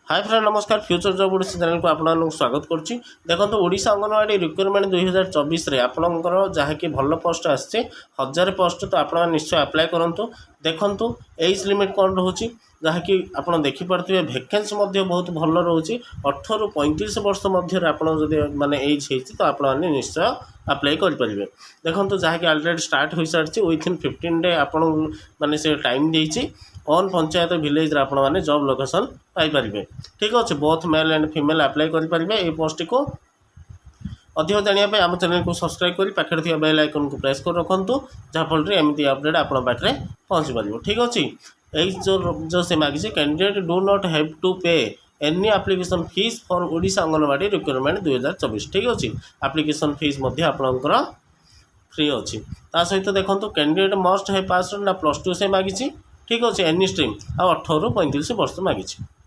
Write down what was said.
Hi friend नमस्कार future job Odisha channel को आपको स्वागत करुच्ची। देखो ओडिशा अंगनवाड़ी रिक्वायरमेंट 2024 आपणकर जहाँकि भल पोस्ट आसचे 1000 पोस्ट तो आप निश्चय अप्लाई करूँ। देखु एज लिमिट कौन रोचे जहाँकि आप देखिपे भैकेन्सी बहुत भल रोचे 18 ରୁ 35 वर्ष मध्य माने एज होती तो आप निश्चय अप्लाई करेंगे। देखो जहाँकि अलरेडी स्टार्ट हो सारी विथिन 15 डे आपन माने से टाइम देती ऑन पंचायत विलेज आप जॉब लोकेशन पाइपर। ठीक अच्छे both male and female apply करेंगे। ये पोस्ट को अधिक जानापी आम चैनल को सब्सक्राइब कर पाखे बेल आइकन को प्रेस कर रखुँ जहाँफल एमती अपडेट आप पाखे पहुँची पार। ठीक अच्छे जो से मागिसे candidate do not have to pay any application fee for Odisha anganwadi requirement 2024। ठीक अच्छे एप्लिकेशन फीस आपणकर फ्री अच्छी। सहित देखो कैंडिडेट मस्ट है पास ना +2 से मागिଛି। ठीक अच्छे एनी स्ट्रीम आ 18 ରୁ 35 वर्ष मागिଛି।